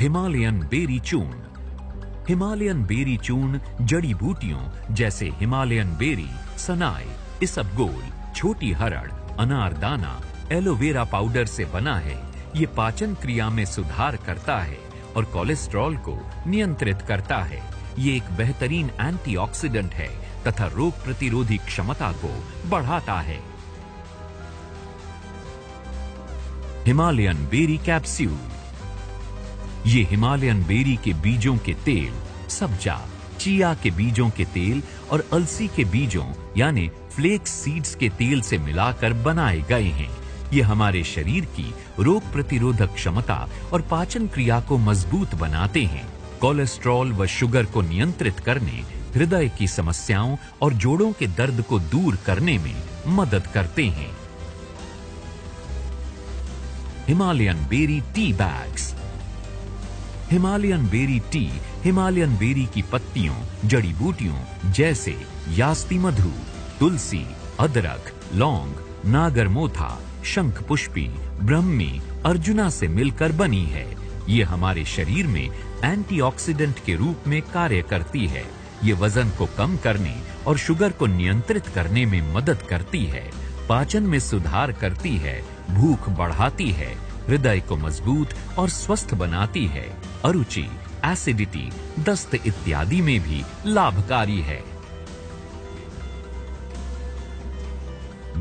Himalayan berry चूर्ण। Himalayan berry चूर्ण जड़ी बूटियों जैसे हिमालयन बेरी, सनाई, इसबगोल, छोटी हरड़, अनारदाना, एलोवेरा पाउडर से बना है। ये पाचन क्रिया में सुधार करता है और कोलेस्ट्रॉल को नियंत्रित करता है। ये एक बेहतरीन एंटीऑक्सीडेंट है तथा रोग प्रतिरोधी क्षमता को बढ़ाता है। Himalayan berry capsule. ये हिमालयन बेरी के बीजों के तेल, सब्जा, चिया के बीजों के तेल और अलसी के बीजों यानी फ्लेक्स सीड्स के तेल से मिलाकर बनाए गए हैं। ये हमारे शरीर की रोग प्रतिरोधक क्षमता और पाचन क्रिया को मजबूत बनाते हैं। कोलेस्ट्रॉल व शुगर को नियंत्रित करने, हृदय की समस्याओं और जोड़ों के दर्द को दूर करने में मदद करते हैं। Himalayan berry tea bags. Himalayan berry tea Himalayan berry की पत्तियों, जड़ी बूटियों जैसे यास्ती मधु, तुलसी, अदरक, लौंग, नागरमोथा, शंख पुष्पी, ब्रह्मी, अर्जुना से मिलकर बनी है। ये हमारे शरीर में एंटीऑक्सीडेंट के रूप में कार्य करती है। ये वजन को कम करने और शुगर को नियंत्रित करने में मदद करती है, पाचन में सुधार करती है, भूख बढ़ाती है, हृदय को मजबूत और स्वस्थ बनाती है, अरुचि, एसिडिटी, दस्त इत्यादि में भी लाभकारी है।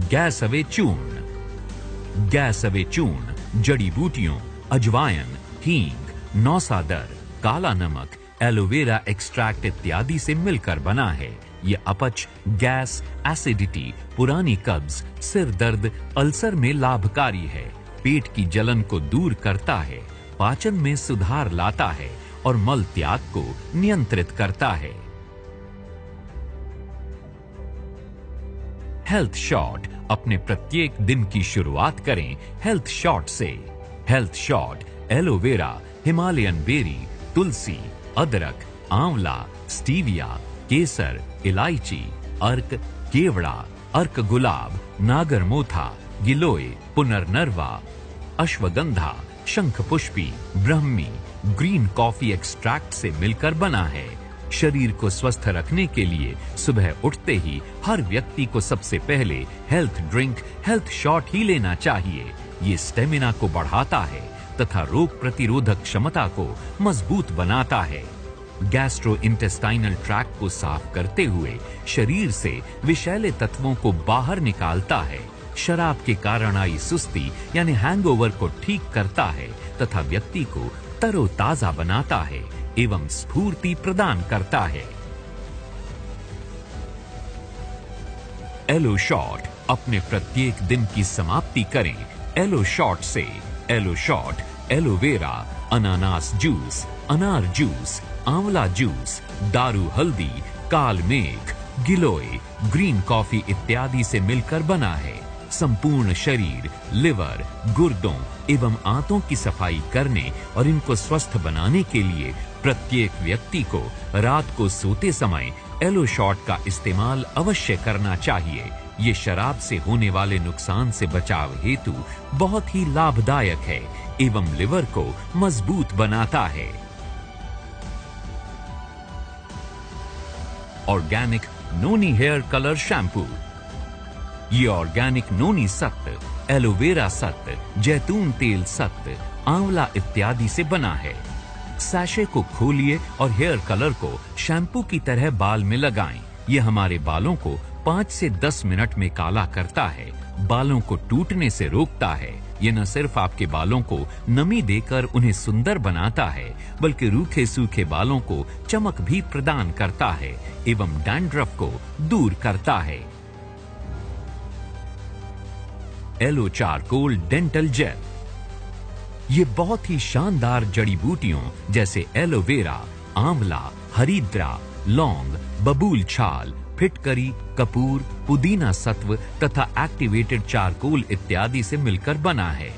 गैस अवे चूर्ण। गैस अवे चूर्ण जड़ी बूटियों, अजवायन, हींग, नौसादर, काला नमक, एलोवेरा एक्सट्रैक्ट इत्यादि से मिलकर बना है। ये अपच, गैस, एसिडिटी, पुरानी कब्ज, सिर दर्द, अल्सर में लाभकारी है, पेट की जलन को दूर करता है, पाचन में सुधार लाता है और मल त्याग को नियंत्रित करता है। Health shot. अपने प्रत्येक दिन की शुरुआत करें हेल्थ शॉट से। Health shot aloe vera, Himalayan berry, तुलसी, अदरक, आंवला, स्टीविया, केसर, इलायची, अर्क, केवड़ा, अर्क गुलाब, नागरमोथा, गिलोय, पुनर्नरवा, अश्वगंधा, शंख पुष्पी, ब्रह्मी, ग्रीन कॉफी एक्सट्रैक्ट से मिलकर बना है। शरीर को स्वस्थ रखने के लिए सुबह उठते ही हर व्यक्ति को सबसे पहले हेल्थ ड्रिंक, हेल्थ शॉट ही लेना चाहिए। ये स्टेमिना को बढ़ाता है तथा रोग प्रतिरोधक क्षमता को मजबूत बनाता है। गैस्ट्रो इंटेस्टाइनल ट्रैक्ट को साफ करते हुए शरीर से विषैले तत्वों को बाहर निकालता है। शराब के कारण आई सुस्ती यानी हैंगओवर को ठीक करता है तथा व्यक्ति को तरोताजा बनाता है एवं स्फूर्ति प्रदान करता है। Aloe shot. अपने प्रत्येक दिन की समाप्ति करें एलो शॉट से। एलो शॉट एलोवेरा, अनानास जूस, अनार जूस, आंवला जूस, दारू हल्दी, काल मेघ, गिलोय, ग्रीन कॉफी इत्यादि से मिलकर बना है। संपूर्ण शरीर, लिवर, गुर्दों एवं आंतों की सफाई करने और इनको स्वस्थ बनाने के लिए प्रत्येक व्यक्ति को रात को सोते समय एलो शॉट का इस्तेमाल अवश्य करना चाहिए। ये शराब से होने वाले नुकसान से बचाव हेतु बहुत ही लाभदायक है एवं लिवर को मजबूत बनाता है। ऑर्गेनिक नोनी हेयर कलर शैम्पू। ये ऑर्गेनिक नोनी सत्व, एलोवेरा सत्व, जैतून तेल सत्व, आंवला इत्यादि से बना है। सैशे को खोलिए और हेयर कलर को शैम्पू की तरह बाल में लगाएं। ये हमारे बालों को 5 से 10 मिनट में काला करता है, बालों को टूटने से रोकता है। ये न सिर्फ आपके बालों को नमी देकर उन्हें सुंदर बनाता है, बल्कि रूखे सूखे बालों को चमक भी प्रदान करता है एवं डैंड्रफ को दूर करता है। Aloe charcoal dental gel. ये बहुत ही शानदार जड़ी बूटियों जैसे एलोवेरा, आंवला, हरिद्रा, लौंग, बबूल छाल, फिटकरी, कपूर, पुदीना सत्व तथा एक्टिवेटेड चारकोल इत्यादि से मिलकर बना है।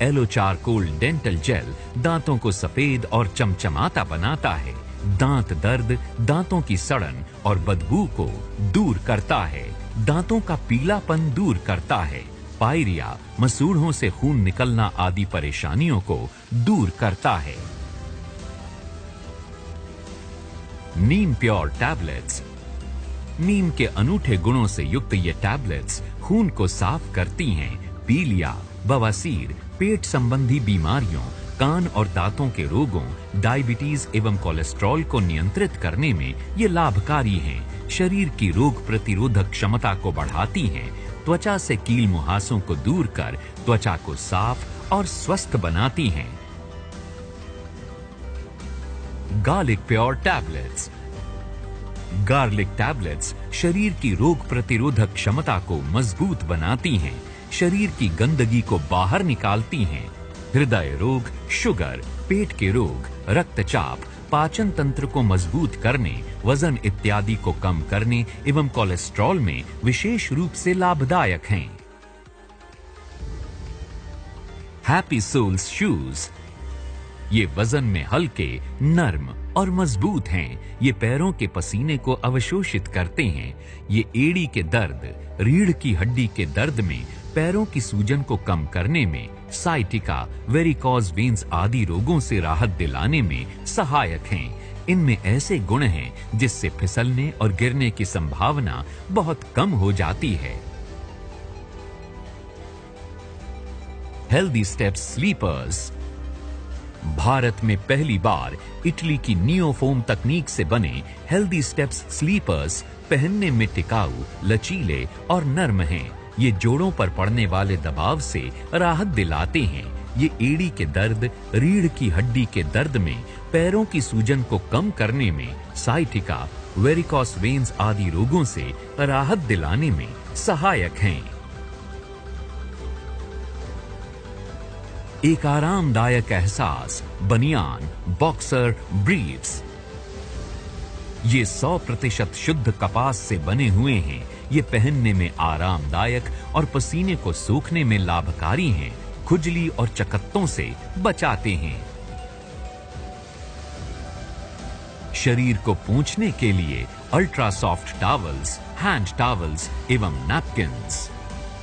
एलो चारकोल डेंटल जेल दांतों को सफेद और चमचमाता बनाता है, दांत दर्द, दांतों की सड़न और बदबू को दूर करता है, दांतों का पीलापन दूर करता है, पायरिया, मसूड़ों से खून निकलना आदि परेशानियों को दूर करता है। नीम प्योर टैबलेट्स। नीम के अनूठे गुणों से युक्त ये टैबलेट्स खून को साफ करती हैं, पीलिया, बवासीर, पेट संबंधी बीमारियों, कान और दांतों के रोगों, डायबिटीज एवं कोलेस्ट्रॉल को नियंत्रित करने में ये लाभकारी हैं। शरीर की रोग प्रतिरोधक क्षमता को बढ़ाती हैं, त्वचा से कील मुहासों को दूर कर त्वचा को साफ और स्वस्थ बनाती हैं। Garlic pure tablets. Garlic tablets शरीर की रोग प्रतिरोधक क्षमता को मजबूत बनाती हैं, शरीर की गंदगी को बाहर निकालती हैं। हृदय रोग, शुगर, पेट के रोग, रक्तचाप, पाचन तंत्र को मजबूत करने, वजन इत्यादि को कम करने एवं कोलेस्ट्रॉल में विशेष रूप से लाभदायक हैं। Happy soles shoes. ये वजन में हल्के, नर्म और मजबूत हैं। ये पैरों के पसीने को अवशोषित करते हैं। ये एड़ी के दर्द, रीढ़ की हड्डी के दर्द में, पैरों की सूजन को कम करने में, साइटिका, वेरिकोज वेन्स आदि रोगों से राहत दिलाने में सहायक हैं। इनमें ऐसे गुण हैं जिससे फिसलने और गिरने की संभावना बहुत कम हो जाती है। Healthy steps slippers. भारत में पहली बार इटली की नियोफोम तकनीक से बने हेल्दी स्टेप्स स्लीपर्स पहनने में टिकाऊ, लचीले और नर्म हैं। ये जोड़ों पर पड़ने वाले दबाव से राहत दिलाते हैं। ये एड़ी के दर्द, रीढ़ की हड्डी के दर्द में, पैरों की सूजन को कम करने में, साइटिका, वेरिकोस वेन्स आदि रोगों से राहत दिलाने में सहायक हैं। एक आरामदायक एहसास, बनियान, बॉक्सर, ब्रीफ्स। ये 100% शुद्ध कपास से बने हुए हैं। ये पहनने में आरामदायक और पसीने को सोखने में लाभकारी हैं। खुजली और चकत्तों से बचाते हैं। शरीर को पोंछने के लिए ultra soft towels, hand towels एवं napkins.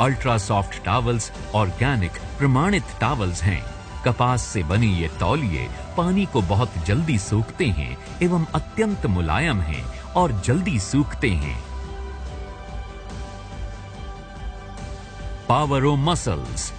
Ultra soft towels organic प्रमाणित टॉवल्स हैं। कपास से बने ये तौलिए पानी को बहुत जल्दी सोखते हैं एवं अत्यंत मुलायम हैं और जल्दी सूखते हैं। Powero muscles.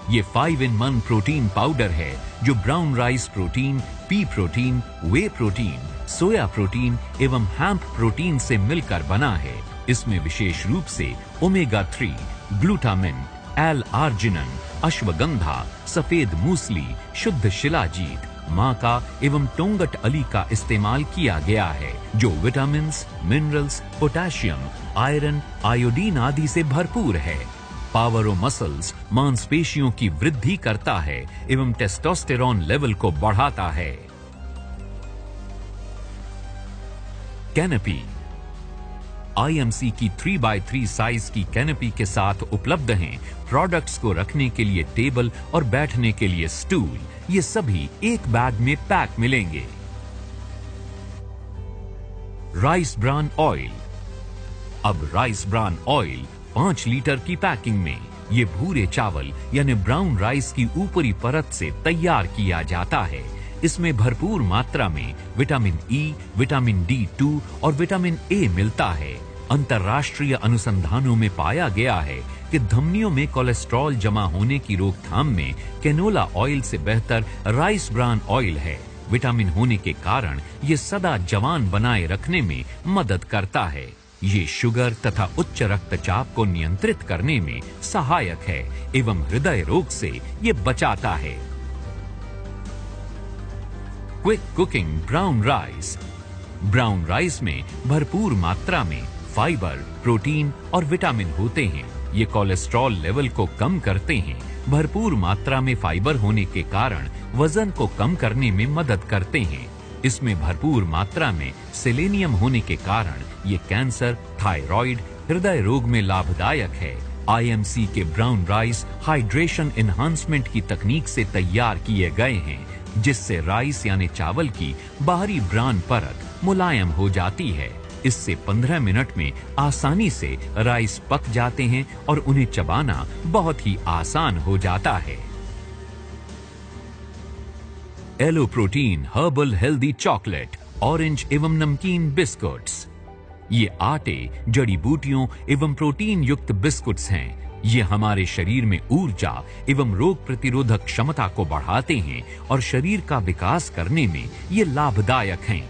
ये 5-in-1 प्रोटीन पाउडर है जो brown rice protein, pea protein, whey protein, soya protein एवं हैम्प प्रोटीन से मिलकर बना है। इसमें विशेष रूप से ओमेगा 3, ग्लूटामिन, एल-आर्जिनिन, अश्वगंधा, सफेद मूसली, शुद्ध शिलाजीत, माका एवं टोंगट अली का इस्तेमाल किया गया है जो vitamins, minerals, potassium, iron, iodine आदि से भरपूर है। पावरो मसल्स मांसपेशियों की वृद्धि करता है एवं टेस्टोस्टेरोन लेवल को बढ़ाता है। कैनपी। IMC की 3x3 साइज की कैनपी के साथ उपलब्ध हैं प्रोडक्ट्स को रखने के लिए टेबल और बैठने के लिए स्टूल। ये सभी एक बैग में पैक मिलेंगे। Rice bran oil. अब राइस ब्रान ऑयल 5 लीटर की पैकिंग में। ये भूरे चावल यानी ब्राउन राइस की ऊपरी परत से तैयार किया जाता है। इसमें भरपूर मात्रा में विटामिन ई, विटामिन D2 और विटामिन ए मिलता है। अंतर्राष्ट्रीय अनुसंधानों में पाया गया है कि धमनियों में कोलेस्ट्रॉल जमा होने की रोकथाम में कैनोला ऑयल से बेहतर राइस ब्रान ऑयल है। विटामिन होने के कारण ये सदा जवान बनाए रखने में मदद करता है। ये शुगर तथा उच्च रक्तचाप को नियंत्रित करने में सहायक है एवं हृदय रोग से ये बचाता है। Quick cooking brown rice. Brown rice में भरपूर मात्रा में फाइबर, प्रोटीन और विटामिन होते हैं। ये कोलेस्ट्रॉल लेवल को कम करते हैं। भरपूर मात्रा में फाइबर होने के कारण वजन को कम करने में मदद करते हैं। इसमें भरपूर मात्रा में सेलेनियम होने के कारण ये कैंसर, थायराइड, हृदय रोग में लाभदायक है। IMC के ब्राउन राइस हाइड्रेशन एनहांसमेंट की तकनीक से तैयार किए गए हैं जिससे राइस यानी चावल की बाहरी ब्राउन परत मुलायम हो जाती है। इससे 15 मिनट में आसानी से राइस पक जाते हैं और उन्हें चबाना बहुत ही आसान हो जाता है। Aloe protein herbal healthy chocolate orange एवं नमकीन बिस्कुट्स। ये आटे, जड़ी बूटियों एवं प्रोटीन युक्त बिस्कुट्स हैं। ये हमारे शरीर में ऊर्जा एवं रोग प्रतिरोधक क्षमता को बढ़ाते हैं और शरीर का विकास करने में ये लाभदायक हैं।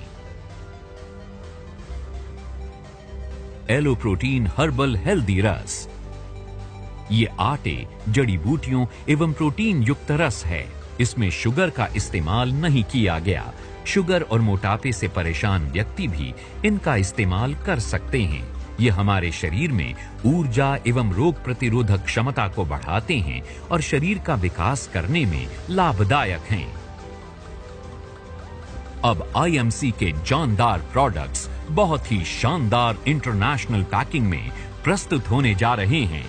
एलो प्रोटीन हर्बल हेल्दी रस। ये आटे, जड़ी बूटियों एवं प्रोटीन युक्त रस है। इसमें शुगर का इस्तेमाल नहीं किया गया। शुगर और मोटापे से परेशान व्यक्ति भी इनका इस्तेमाल कर सकते हैं। ये हमारे शरीर में ऊर्जा एवं रोग प्रतिरोधक क्षमता को बढ़ाते हैं और शरीर का विकास करने में लाभदायक हैं। अब आईएमसी के जानदार प्रोडक्ट्स बहुत ही शानदार इंटरनेशनल पैकिंग में प्रस्तुत होने जा रहे हैं।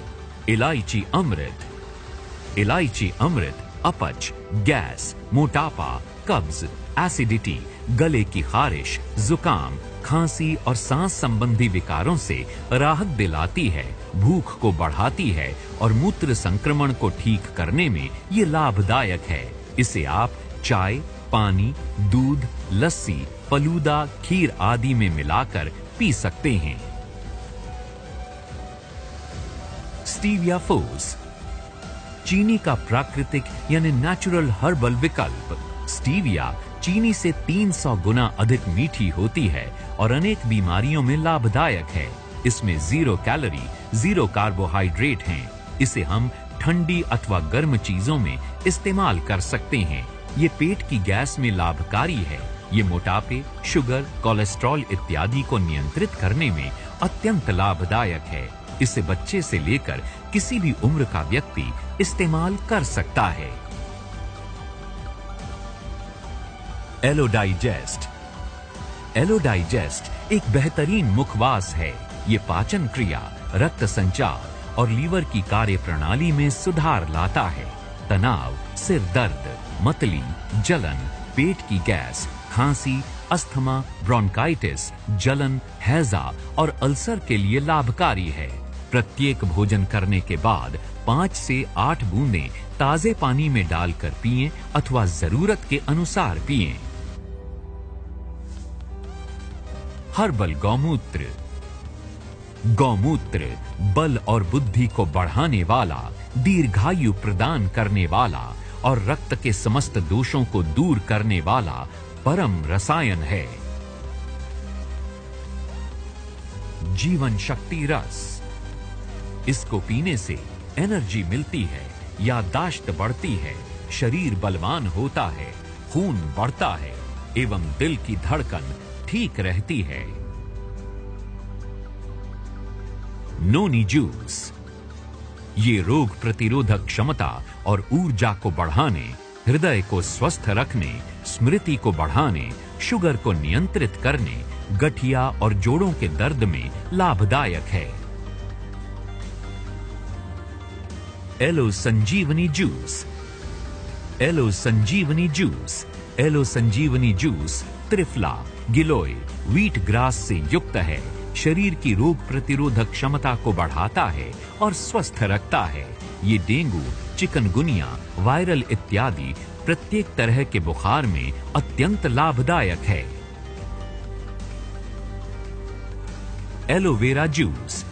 इलायची अमृत। इलायची अमृत अपच, गैस, मोटापा, कब्ज, एसिडिटी, गले की खारिश, जुकाम, खांसी और सांस संबंधी विकारों से राहत दिलाती है, भूख को बढ़ाती है और मूत्र संक्रमण को ठीक करने में ये लाभदायक है। इसे आप चाय, पानी, दूध, लस्सी, फलूदा, खीर आदि में मिलाकर पी सकते हैं। स्टीविया फोस, चीनी का प्राकृतिक यानी नेचुरल हर्बल विकल्प। स्टीविया चीनी से 300 गुना अधिक मीठी होती है और अनेक बीमारियों में लाभदायक है। इसमें 0 कैलोरी, 0 कार्बोहाइड्रेट हैं। इसे हम ठंडी अथवा गर्म चीजों में इस्तेमाल कर सकते हैं। ये पेट की गैस में लाभकारी है। ये मोटापे, शुगर, कोलेस्ट्रॉल इत्यादि को नियंत्रित करने में अत्यंत लाभदायक है। इसे बच्चे से लेकर किसी भी उम्र का व्यक्ति इस्तेमाल कर सकता है। Yellow digest. एलो डाइजेस्ट एक बेहतरीन मुखवास है। ये पाचन क्रिया, रक्त संचार और लीवर की कार्य प्रणाली में सुधार लाता है। तनाव, सिर दर्द, मतली, जलन, पेट की गैस, खांसी, अस्थमा, ब्रोंकाइटिस, जलन, हैजा और अल्सर के लिए लाभकारी है। प्रत्येक भोजन करने के बाद 5 से 8 बूंदें ताजे पानी में डालकर पिएं अथवा जरूरत के अनुसार पिएं। हर्बल गौमूत्र। गौमूत्र बल और बुद्धि को बढ़ाने वाला, दीर्घायु प्रदान करने वाला और रक्त के समस्त दोषों को दूर करने वाला परम रसायन है। जीवन शक्ति रस। इसको पीने से एनर्जी मिलती है, याददाश्त बढ़ती है, शरीर बलवान होता है, खून बढ़ता है एवं दिल की धड़कन ठीक रहती है। Noni juice. ये रोग प्रतिरोधक क्षमता और ऊर्जा को बढ़ाने, हृदय को स्वस्थ रखने, स्मृति को बढ़ाने, शुगर को नियंत्रित करने, गठिया और जोड़ों के दर्द में लाभदायक है। एलो संजीवनी जूस। एलो संजीवनी जूस। एलो संजीवनी जूस त्रिफला, गिलोय, व्हीट ग्रास से युक्त है। शरीर की रोग प्रतिरोधक क्षमता को बढ़ाता है और स्वस्थ रखता है। ये डेंगू, चिकनगुनिया, वायरल इत्यादि प्रत्येक तरह के बुखार में अत्यंत लाभदायक है। Aloe vera juice.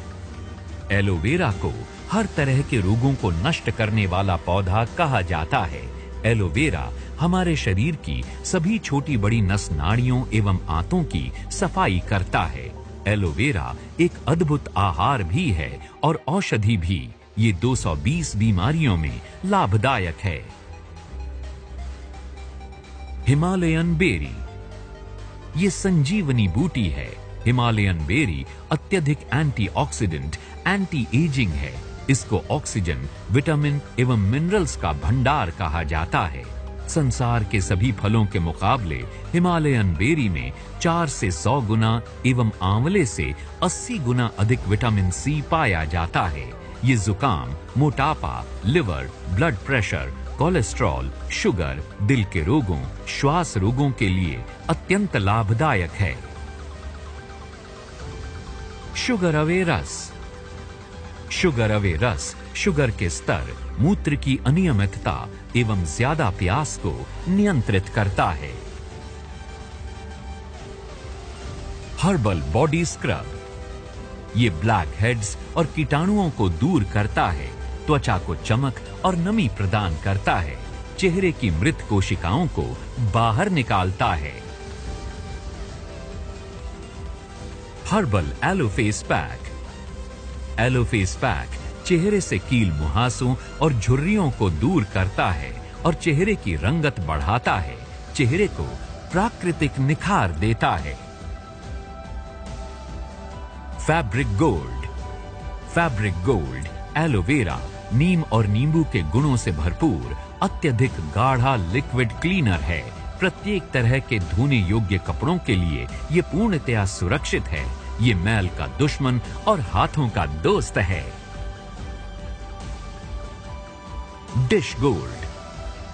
एलोवेरा को हर तरह के रोगों को नष्ट करने वाला पौधा कहा जाता है। एलोवेरा हमारे शरीर की सभी छोटी बड़ी नस नाड़ियों एवं आंतों की सफाई करता है। एलोवेरा एक अद्भुत आहार भी है और औषधि भी। ये 220 बीमारियों में लाभदायक है। Himalayan berry. ये संजीवनी बूटी है। हिमालयन बेरी अत्यधिक एंटीऑक्सीडेंट, एंटी एजिंग है। इसको ऑक्सीजन, विटामिन एवं मिनरल्स का भंडार कहा जाता है। संसार के सभी फलों के मुकाबले हिमालयन बेरी में 4 से 100 गुना एवं आंवले से 80 गुना अधिक विटामिन सी पाया जाता है। ये जुकाम, मोटापा, liver, blood pressure, cholesterol, sugar, दिल के रोगों, श्वास रोगों के लिए अत्यंत लाभदायक है। शुगर अवे रस। शुगर अवे रस शुगर के स्तर, मूत्र की अनियमितता एवं ज्यादा प्यास को नियंत्रित करता है। हर्बल बॉडी स्क्रब, ये ब्लैक हेड्स और कीटाणुओं को दूर करता है, त्वचा को चमक और नमी प्रदान करता है, चेहरे की मृत कोशिकाओं को बाहर निकालता है। Herbal aloe face pack, aloe face pack चेहरे से कील मुहासों और झुर्रियों को दूर करता है और चेहरे की रंगत बढ़ाता है, चेहरे को प्राकृतिक निखार देता है। Fabric gold, fabric gold aloe vera, नीम और नींबू के गुणों से भरपूर अत्यधिक गाढ़ा लिक्विड क्लीनर है। प्रत्येक तरह के धोने योग्य कपड़ों के लिए ये पूर्णतया सुरक्षित है। ये मैल का दुश्मन और हाथों का दोस्त है। डिश गोल्ड,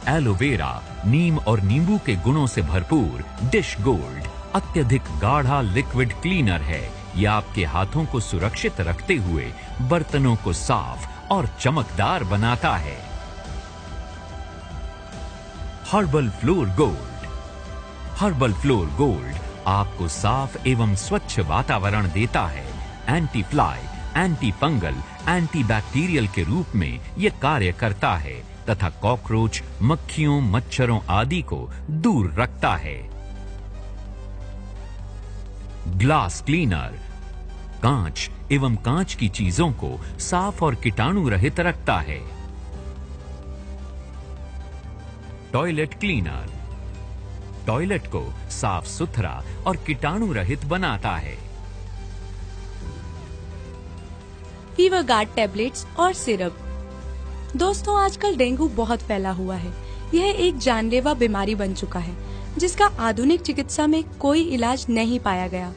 एलोवेरा, नीम और नींबू के गुणों से भरपूर डिश गोल्ड अत्यधिक गाढ़ा लिक्विड क्लीनर है। यह आपके हाथों को सुरक्षित रखते हुए बर्तनों को साफ और चमकदार बनाता है। Herbal floor gold, herbal floor gold आपको साफ एवं स्वच्छ वातावरण देता है। Anti fly, anti fungal, anti bacterial के रूप में यह कार्य करता है तथा कॉकरोच, मक्खियों, मच्छरों आदि को दूर रखता है। ग्लास क्लीनर, कांच एवं कांच की चीजों को साफ और कीटाणु रहित रखता है। टॉयलेट क्लीनर, टॉयलेट को साफ सुथरा और कीटाणु रहित बनाता है। फीवर गार्ड टैबलेट्स और सिरप। दोस्तों, आजकल डेंगू बहुत फैला हुआ है। यह एक जानलेवा बीमारी बन चुका है जिसका आधुनिक चिकित्सा में कोई इलाज नहीं पाया गया।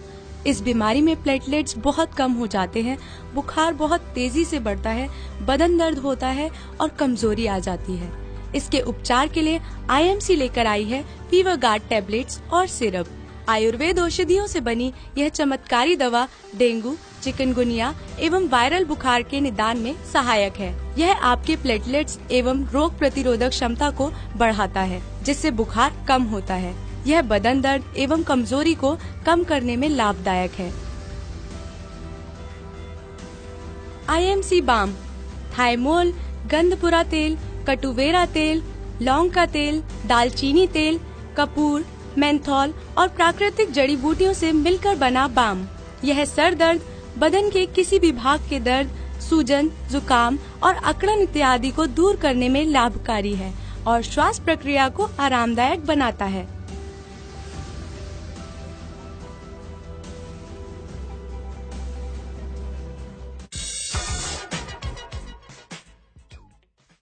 इस बीमारी में प्लेटलेट्स बहुत कम हो जाते हैं, बुखार बहुत तेजी से बढ़ता है, बदन दर्द होता है और कमजोरी आ जाती है। इसके उपचार के लिए आईएमसी लेकर आई है फीवर गार्ड टैबलेट्स और सिरप। आयुर्वेद औषधियों से बनी यह चमत्कारी दवा डेंगू, चिकनगुनिया एवं वायरल बुखार के निदान में सहायक है। यह आपके प्लेटलेट्स एवं रोग प्रतिरोधक क्षमता को बढ़ाता है, जिससे बुखार कम होता है। यह बदन दर्द एवं कमजोरी को कम करने में लाभदायक है। आईएमसी बाम, थाइमोल, गंधपुरा तेल, कटुवेरा तेल, लौंग का तेल, दालचीनी तेल, कपूर, मेंथोल और प्राकृतिक जड़ी बूटियों से मिलकर बना बाम। यह सर दर्द, बदन के किसी भी भाग के दर्द, सूजन, जुकाम और अकड़न इत्यादि को दूर करने में लाभकारी है और श्वास प्रक्रिया को आरामदायक बनाता है।